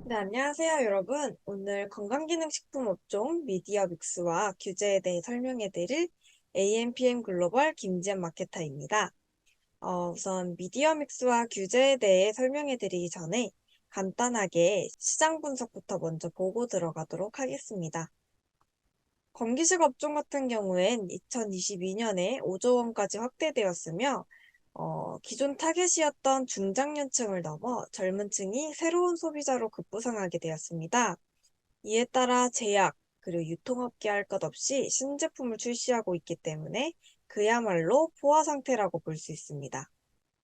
네, 안녕하세요, 여러분. 오늘 건강기능식품 업종 미디어 믹스와 규제에 대해 설명해 드릴 AMPM 글로벌 김지연 마케터입니다. 우선 미디어 믹스와 규제에 대해 설명해 드리기 전에 간단하게 시장 분석부터 먼저 보고 들어가도록 하겠습니다. 건기식 업종 같은 경우엔 2022년에 5조 원까지 확대되었으며 기존 타겟이었던 중장년층을 넘어 젊은 층이 새로운 소비자로 급부상하게 되었습니다. 이에 따라 제약, 그리고 유통업계 할 것 없이 신제품을 출시하고 있기 때문에 그야말로 포화 상태라고 볼 수 있습니다.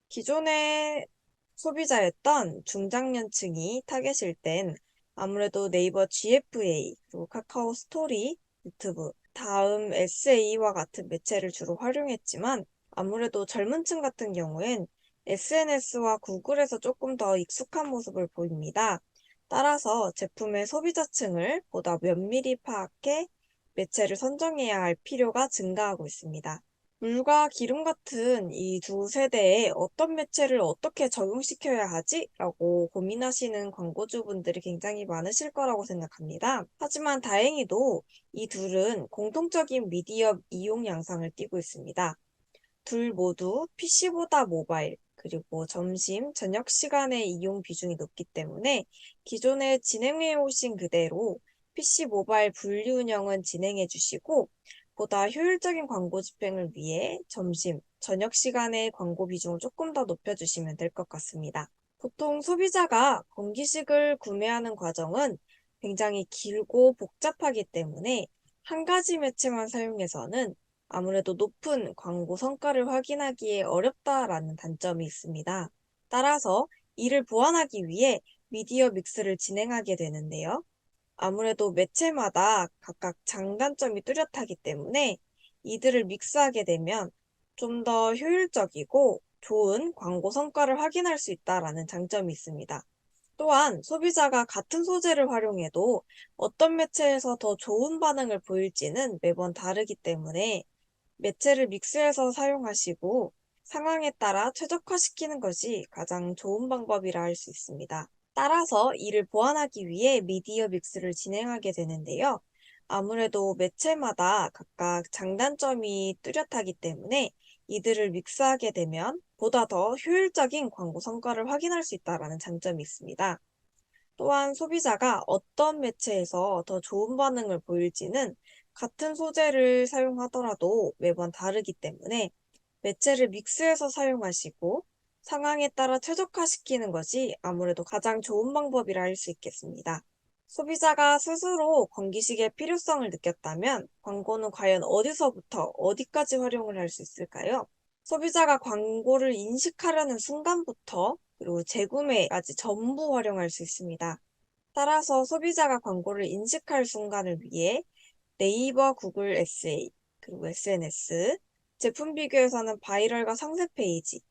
기존의 소비자였던 중장년층이 타겟일 땐 아무래도 네이버 GFA, 그리고 카카오 스토리, 유튜브, 다음 SA와 같은 매체를 주로 활용했지만 아무래도 젊은 층 같은 경우엔 SNS와 구글에서 조금 더 익숙한 모습을 보입니다. 따라서 제품의 소비자층을 보다 면밀히 파악해 매체를 선정해야 할 필요가 증가하고 있습니다. 물과 기름 같은 이 두 세대에 어떤 매체를 어떻게 적용시켜야 하지? 라고 고민하시는 광고주분들이 굉장히 많으실 거라고 생각합니다. 하지만 다행히도 이 둘은 공통적인 미디어 이용 양상을 띠고 있습니다. 둘 모두 PC보다 모바일, 그리고 점심, 저녁 시간의 이용 비중이 높기 때문에 기존에 진행해 오신 그대로 PC 모바일 분리 운영은 진행해 주시고 보다 효율적인 광고 집행을 위해 점심, 저녁 시간의 광고 비중을 조금 더 높여주시면 될 것 같습니다. 보통 소비자가 건기식을 구매하는 과정은 굉장히 길고 복잡하기 때문에 한 가지 매체만 사용해서는 아무래도 높은 광고 성과를 확인하기에 어렵다라는 단점이 있습니다. 따라서 이를 보완하기 위해 미디어 믹스를 진행하게 되는데요. 아무래도 매체마다 각각 장단점이 뚜렷하기 때문에 이들을 믹스하게 되면 좀 더 효율적이고 좋은 광고 성과를 확인할 수 있다라는 장점이 있습니다. 또한 소비자가 같은 소재를 활용해도 어떤 매체에서 더 좋은 반응을 보일지는 매번 다르기 때문에 매체를 믹스해서 사용하시고 상황에 따라 최적화시키는 것이 가장 좋은 방법이라 할 수 있습니다. 따라서 이를 보완하기 위해 미디어 믹스를 진행하게 되는데요. 아무래도 매체마다 각각 장단점이 뚜렷하기 때문에 이들을 믹스하게 되면 보다 더 효율적인 광고 성과를 확인할 수 있다는 장점이 있습니다. 또한 소비자가 어떤 매체에서 더 좋은 반응을 보일지는 같은 소재를 사용하더라도 매번 다르기 때문에 매체를 믹스해서 사용하시고 상황에 따라 최적화시키는 것이 아무래도 가장 좋은 방법이라 할 수 있겠습니다. 소비자가 스스로 건기식의 필요성을 느꼈다면 광고는 과연 어디서부터 어디까지 활용을 할 수 있을까요? 소비자가 광고를 인식하려는 순간부터 그리고 재구매까지 전부 활용할 수 있습니다. 따라서 소비자가 광고를 인식할 순간을 위해 네이버, 구글 SA, 그리고 SNS, 제품 비교에서는 바이럴과 상세 페이지,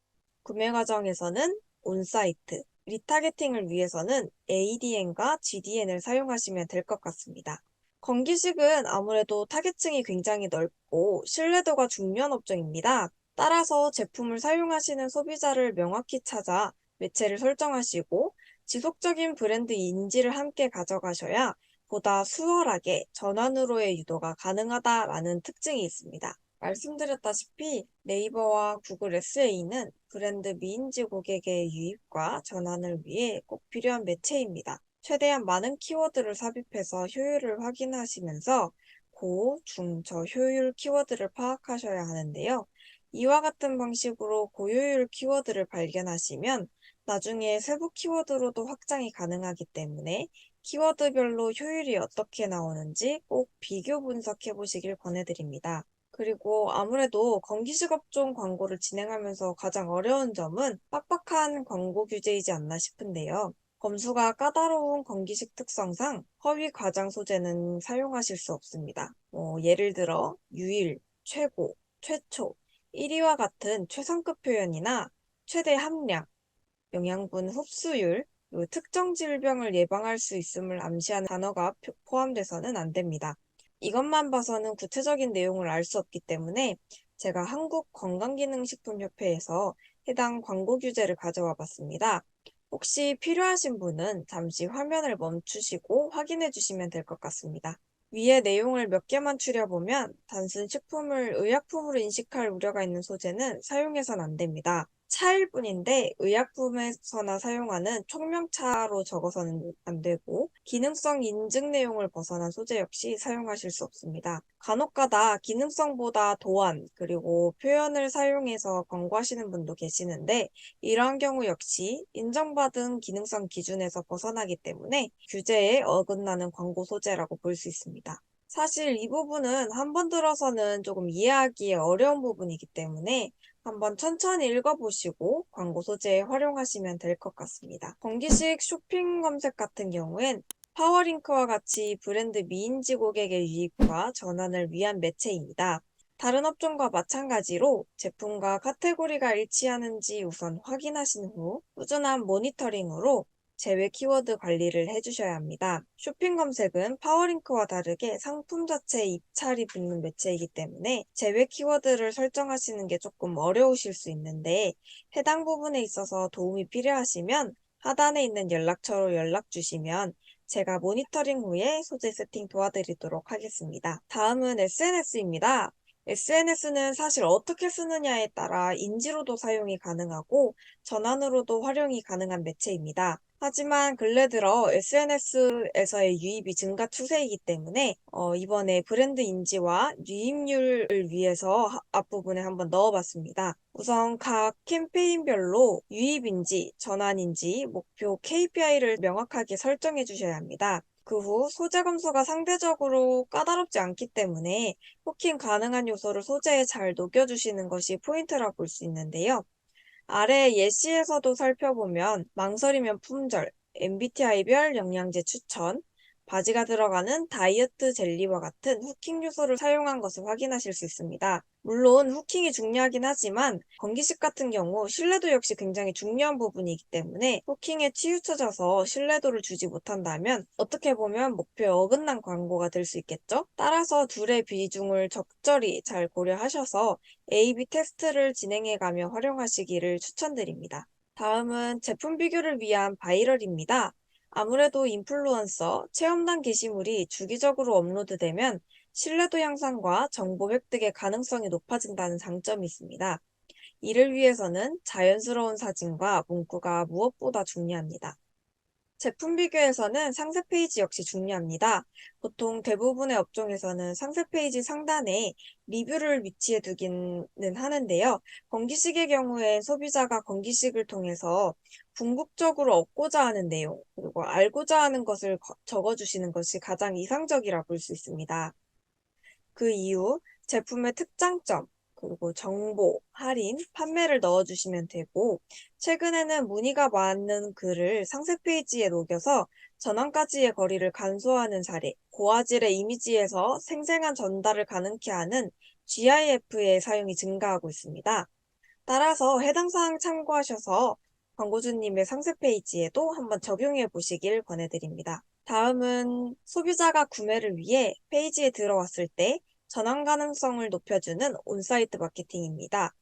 구매 과정에서는 온사이트, 리타게팅을 위해서는 ADN과 GDN을 사용하시면 될 것 같습니다. 건기식은 아무래도 타겟층이 굉장히 넓고 신뢰도가 중요한 업종입니다. 따라서 제품을 사용하시는 소비자를 명확히 찾아 매체를 설정하시고 지속적인 브랜드 인지를 함께 가져가셔야 보다 수월하게 전환으로의 유도가 가능하다라는 특징이 있습니다. 말씀드렸다시피 네이버와 구글 SA는 브랜드 미인지 고객의 유입과 전환을 위해 꼭 필요한 매체입니다. 최대한 많은 키워드를 삽입해서 효율을 확인하시면서 고, 중, 저효율 키워드를 파악하셔야 하는데요. 이와 같은 방식으로 고효율 키워드를 발견하시면 나중에 세부 키워드로도 확장이 가능하기 때문에 키워드별로 효율이 어떻게 나오는지 꼭 비교 분석해 보시길 권해드립니다. 그리고 아무래도 건기식 업종 광고를 진행하면서 가장 어려운 점은 빡빡한 광고 규제이지 않나 싶은데요. 검수가 까다로운 건기식 특성상 허위 과장 소재는 사용하실 수 없습니다. 예를 들어 유일, 최고, 최초, 1위와 같은 최상급 표현이나 최대 함량, 영양분 흡수율, 그리고 특정 질병을 예방할 수 있음을 암시하는 단어가 포함돼서는 안 됩니다. 이것만 봐서는 구체적인 내용을 알 수 없기 때문에 제가 한국건강기능식품협회에서 해당 광고 규제를 가져와 봤습니다. 혹시 필요하신 분은 잠시 화면을 멈추시고 확인해 주시면 될 것 같습니다. 위의 내용을 몇 개만 추려보면 단순 식품을 의약품으로 인식할 우려가 있는 소재는 사용해서는 안 됩니다. 차일 뿐인데 의약품에서나 사용하는 총명차로 적어서는 안 되고 기능성 인증 내용을 벗어난 소재 역시 사용하실 수 없습니다. 간혹가다 기능성보다 도안 그리고 표현을 사용해서 광고하시는 분도 계시는데 이러한 경우 역시 인정받은 기능성 기준에서 벗어나기 때문에 규제에 어긋나는 광고 소재라고 볼 수 있습니다. 사실 이 부분은 한 번 들어서는 조금 이해하기에 어려운 부분이기 때문에 한번 천천히 읽어보시고 광고 소재에 활용하시면 될 것 같습니다. 건기식 쇼핑 검색 같은 경우엔 파워링크와 같이 브랜드 미인지 고객의 유입과 전환을 위한 매체입니다. 다른 업종과 마찬가지로 제품과 카테고리가 일치하는지 우선 확인하신 후 꾸준한 모니터링으로 제외 키워드 관리를 해주셔야 합니다. 쇼핑 검색은 파워링크와 다르게 상품 자체에 입찰이 붙는 매체이기 때문에 제외 키워드를 설정하시는 게 조금 어려우실 수 있는데 해당 부분에 있어서 도움이 필요하시면 하단에 있는 연락처로 연락 주시면 제가 모니터링 후에 소재 세팅 도와드리도록 하겠습니다. 다음은 SNS입니다. SNS는 사실 어떻게 쓰느냐에 따라 인지로도 사용이 가능하고 전환으로도 활용이 가능한 매체입니다. 하지만 근래 들어 SNS에서의 유입이 증가 추세이기 때문에 이번에 브랜드 인지와 유입률을 위해서 앞부분에 한번 넣어봤습니다. 우선 각 캠페인별로 유입인지, 전환인지, 목표 KPI를 명확하게 설정해 주셔야 합니다. 그 후 소재 검수가 상대적으로 까다롭지 않기 때문에 후킹 가능한 요소를 소재에 잘 녹여주시는 것이 포인트라 볼 수 있는데요. 아래 예시에서도 살펴보면 망설이면 품절, MBTI별 영양제 추천, 바지가 들어가는 다이어트 젤리와 같은 후킹 요소를 사용한 것을 확인하실 수 있습니다. 물론 후킹이 중요하긴 하지만 건기식 같은 경우 신뢰도 역시 굉장히 중요한 부분이기 때문에 후킹에 치우쳐져서 신뢰도를 주지 못한다면 어떻게 보면 목표에 어긋난 광고가 될 수 있겠죠? 따라서 둘의 비중을 적절히 잘 고려하셔서 A/B 테스트를 진행해가며 활용하시기를 추천드립니다. 다음은 제품 비교를 위한 바이럴입니다. 아무래도 인플루언서, 체험단 게시물이 주기적으로 업로드되면 신뢰도 향상과 정보 획득의 가능성이 높아진다는 장점이 있습니다. 이를 위해서는 자연스러운 사진과 문구가 무엇보다 중요합니다. 제품 비교에서는 상세 페이지 역시 중요합니다. 보통 대부분의 업종에서는 상세 페이지 상단에 리뷰를 위치해 두기는 하는데요. 건기식의 경우에 소비자가 건기식을 통해서 궁극적으로 얻고자 하는 내용, 그리고 알고자 하는 것을 적어주시는 것이 가장 이상적이라 볼 수 있습니다. 그 이후 제품의 특장점, 그리고 정보, 할인, 판매를 넣어주시면 되고, 최근에는 문의가 많은 글을 상세 페이지에 녹여서 전환까지의 거리를 간소화하는 사례, 고화질의 이미지에서 생생한 전달을 가능케 하는 GIF의 사용이 증가하고 있습니다. 따라서 해당 사항 참고하셔서 광고주님의 상세 페이지에도 한번 적용해 보시길 권해드립니다. 다음은 소비자가 구매를 위해 페이지에 들어왔을 때 전환 가능성을 높여주는 온사이트 마케팅입니다.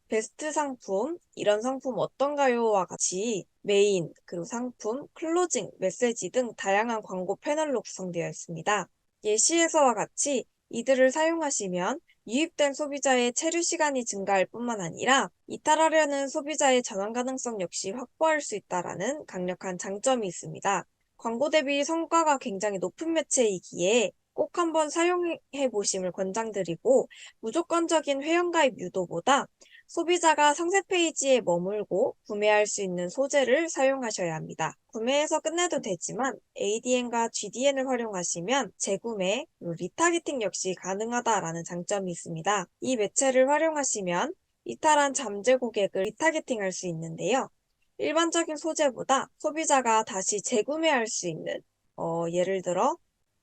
베스트 상품, 이런 상품 어떤가요?와 같이 메인, 그리고 상품, 클로징, 메시지 등 다양한 광고 패널로 구성되어 있습니다. 예시에서와 같이 이들을 사용하시면 유입된 소비자의 체류 시간이 증가할 뿐만 아니라 이탈하려는 소비자의 전환 가능성 역시 확보할 수 있다는 강력한 장점이 있습니다. 광고 대비 성과가 굉장히 높은 매체이기에 꼭 한번 사용해 보심을 권장드리고 무조건적인 회원가입 유도보다 소비자가 상세 페이지에 머물고 구매할 수 있는 소재를 사용하셔야 합니다. 구매해서 끝내도 되지만 ADN과 GDN을 활용하시면 재구매, 리타겟팅 역시 가능하다라는 장점이 있습니다. 이 매체를 활용하시면 이탈한 잠재 고객을 리타겟팅할 수 있는데요. 일반적인 소재보다 소비자가 다시 재구매할 수 있는, 예를 들어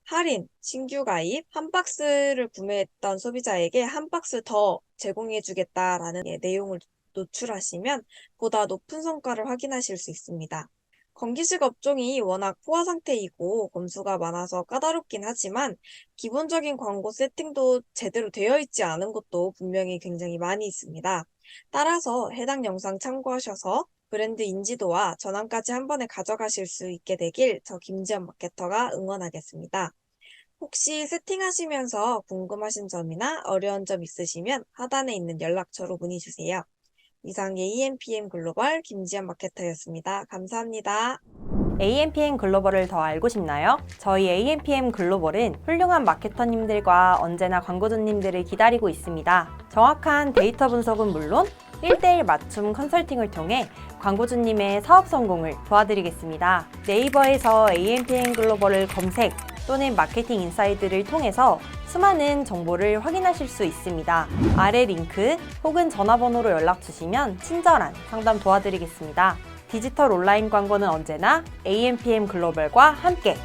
할인, 신규 가입, 한 박스를 구매했던 소비자에게 한 박스 더 제공해주겠다라는 내용을 노출하시면 보다 높은 성과를 확인하실 수 있습니다. 건기식 업종이 워낙 포화 상태이고 검수가 많아서 까다롭긴 하지만 기본적인 광고 세팅도 제대로 되어 있지 않은 것도 분명히 굉장히 많이 있습니다. 따라서 해당 영상 참고하셔서 브랜드 인지도와 전환까지 한 번에 가져가실 수 있게 되길 저 김지연 마케터가 응원하겠습니다. 혹시 세팅하시면서 궁금하신 점이나 어려운 점 있으시면 하단에 있는 연락처로 문의 주세요. 이상 AMPM 글로벌 김지연 마케터였습니다. 감사합니다. AMPM 글로벌을 더 알고 싶나요? 저희 AMPM 글로벌은 훌륭한 마케터님들과 언제나 광고주님들을 기다리고 있습니다. 정확한 데이터 분석은 물론 1:1 맞춤 컨설팅을 통해 광고주님의 사업 성공을 도와드리겠습니다. 네이버에서 AMPM 글로벌을 검색 또는 마케팅 인사이드를 통해서 수많은 정보를 확인하실 수 있습니다. 아래 링크 혹은 전화번호로 연락 주시면 친절한 상담 도와드리겠습니다. 디지털 온라인 광고는 언제나 AMPM 글로벌과 함께!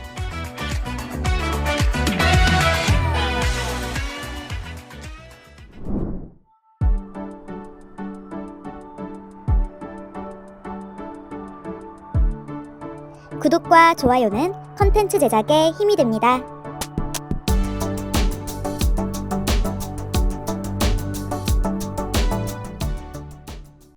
구독과 좋아요는 컨텐츠 제작에 힘이 됩니다.